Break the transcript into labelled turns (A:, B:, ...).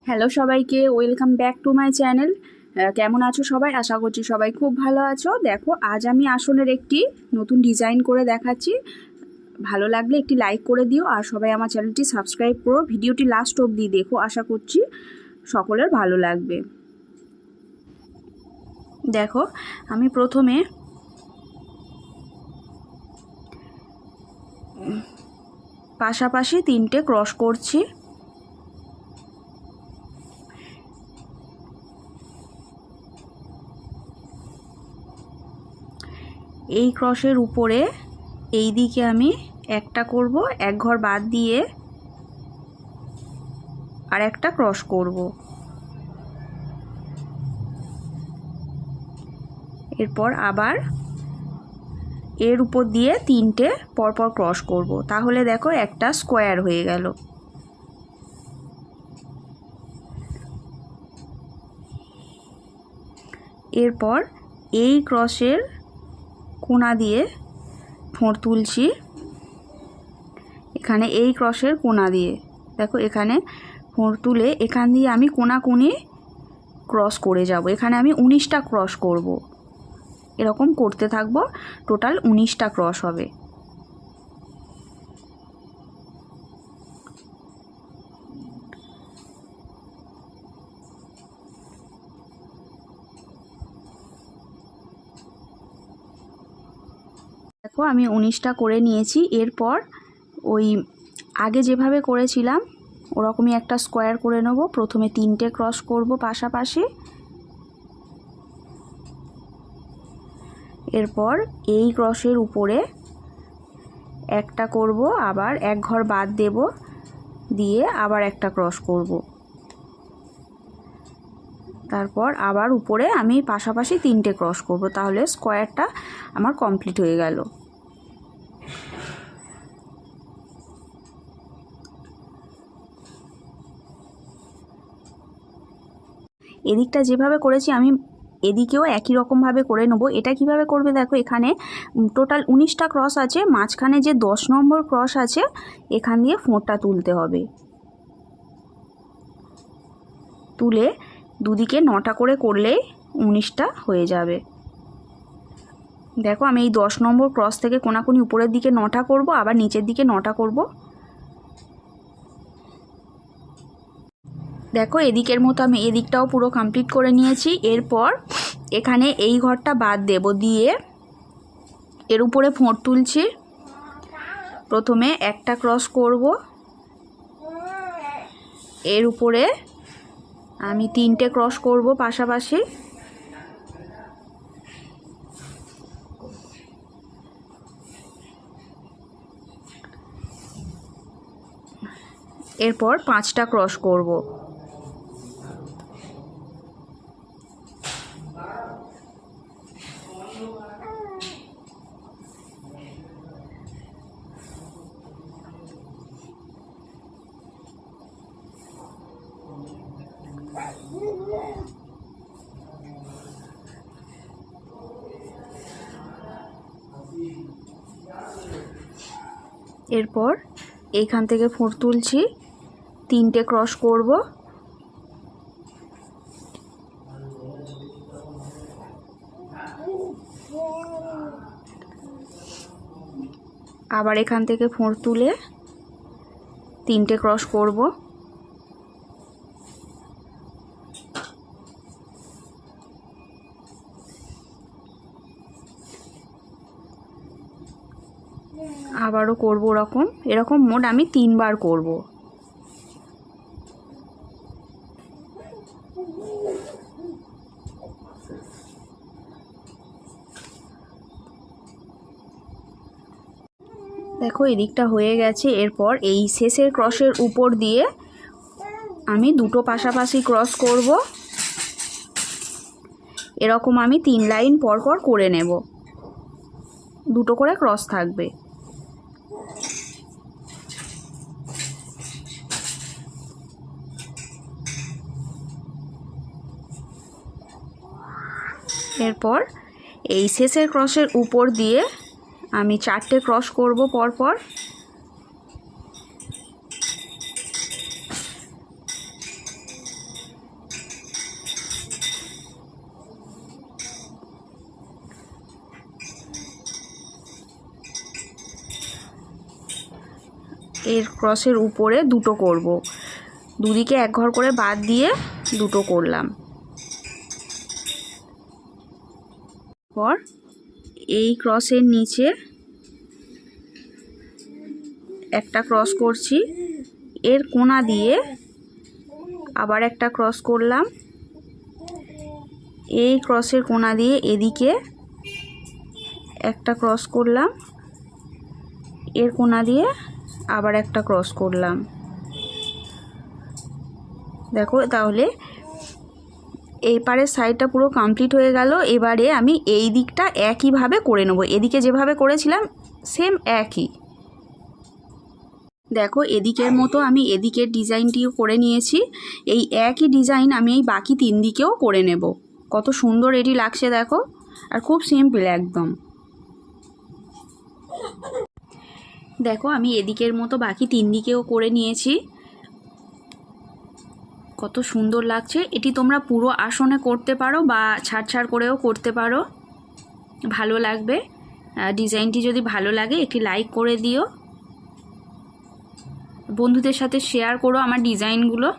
A: Hello সবাইকে, welcome back to my channel. কেমন আছো সবাই? আশা করছি সবাই খুব ভালো আছো। দেখো, আজ আমি আসনের একটি নতুন ডিজাইন করে দেখাচ্ছি। ভালো লাগলে একটি লাইক করে দিও, আর সবাই আমার চ্যানেলটি সাবস্ক্রাইব করো। ভিডিওটি লাস্ট অবধি দেখো, আশা করছি সকলের ভালো লাগবে। দেখো, আমি প্রথমে পাশাপাশি 3টে ক্রস করছি। এই ক্রসের উপরে এই দিকে আমি একটা করব, এক ঘর বাদ দিয়ে আর একটা ক্রস করব। এরপর আবার এর উপর দিয়ে 3টে পরপর ক্রস করব, তাহলে দেখো একটা স্কোয়ার হয়ে গেল। এরপর এই ক্রসের কোণা দিয়ে ফোঁড় তুলছি। এখানে এই ক্রসের কোণা দিয়ে দেখো, এখানে ফোঁড় তুলে এখান দিয়ে আমি কোণাকুনি ক্রস করে যাব। এখানে আমি 19টা ক্রস করব, এরকম করতে থাকবো। টোটাল 19টা ক্রস হবে। দেখো, আমি 19টা করে নিয়েছি। এরপর ওই আগে যেভাবে করেছিলাম ওরকমই একটা স্কোয়ার করে নেব। প্রথমে 3টে ক্রস করব পাশাপাশি। এরপর এই ক্রসের উপরে একটা করব, আবার এক ঘর বাদ দেব, দিয়ে আবার একটা ক্রস করব। তারপর আবার উপরে আমি পাশাপাশি 3টে ক্রস করব, তাহলে স্কোয়ারটা আমার কমপ্লিট হয়ে গেল। এদিকটা যেভাবে করেছি আমি এদিকেও একই রকমভাবে করে নেব। এটা কিভাবে করবে দেখো, এখানে টোটাল 19টা ক্রস আছে, মাঝখানে যে 10 নম্বর ক্রস আছে এখান দিয়ে ফোঁড়টা তুলতে হবে। তুলে দুদিকে 9টা করে করলেই 19টা হয়ে যাবে। দেখো, আমি এই 10 নম্বর ক্রস থেকে কোনাকুনি উপরের দিকে 9টা করব, আবার নিচের দিকে 9টা করব। দেখো, এদিকের মতো আমি এদিকটাও পুরো কমপ্লিট করে নিয়েছি। এরপর এখানে এই ঘরটা বাদ দেব, দিয়ে এর উপরে ফোঁড় তুলছি। প্রথমে একটা ক্রস করব, এর উপরে আমি 3টে ক্রস করব পাশাপাশি। এরপর 5টা ক্রস করব। এরপর এইখান থেকে ফোঁড় তুলছি, 3টে ক্রস করব। আবার এখান থেকে ফোঁড় তুলে 3টে ক্রস করব। আবারও করব এরকম মোট আমি 3বার করব। দেখো, এদিকটা হয়ে গেছে। এরপর এই শেষের ক্রসের উপর দিয়ে আমি 2টো পাশাপাশি ক্রস করব। এরকম আমি 3 লাইন পর পর করে নেব, 2টো করে ক্রস থাকবে। এরপর এই শেষের ক্রসের উপর দিয়ে আমি 4টে ক্রস করব পরপর। এর ক্রসের উপরে দুটো করব, দুদিকে এক ঘর করে বাদ দিয়ে দুটো করলাম। পর এই ক্রসের নিচে একটা ক্রস করছি, এর কোণা দিয়ে আবার একটা ক্রস করলাম, এই ক্রসের কোণা দিয়ে এদিকে একটা ক্রস করলাম, এর কোণা দিয়ে আবার একটা ক্রস করলাম। দেখো তাহলে এই পারের সাইডটা পুরো কমপ্লিট হয়ে গেল। এবারে আমি এই দিকটা একইভাবে করে নেব, এদিকে যেভাবে করেছিলাম সেম একই। দেখো এদিকের মতো আমি এদিকের ডিজাইনটিও করে নিয়েছি, এই একই ডিজাইন আমি এই বাকি 3 দিকেও করে নেব। কত সুন্দর এটি লাগছে দেখো, আর খুব সিম্পল একদম। দেখো আমি এদিকের মতো বাকি 3 দিকেও করে নিয়েছি, কত সুন্দর লাগছে। এটি তোমরা পুরো আসনে করতে পারো বা ছাড় ছাড় করেও করতে পারো, ভালো লাগবে। ডিজাইনটি যদি ভালো লাগে একটি লাইক করে দিও, বন্ধুদের সাথে শেয়ার করো আমার ডিজাইনগুলো।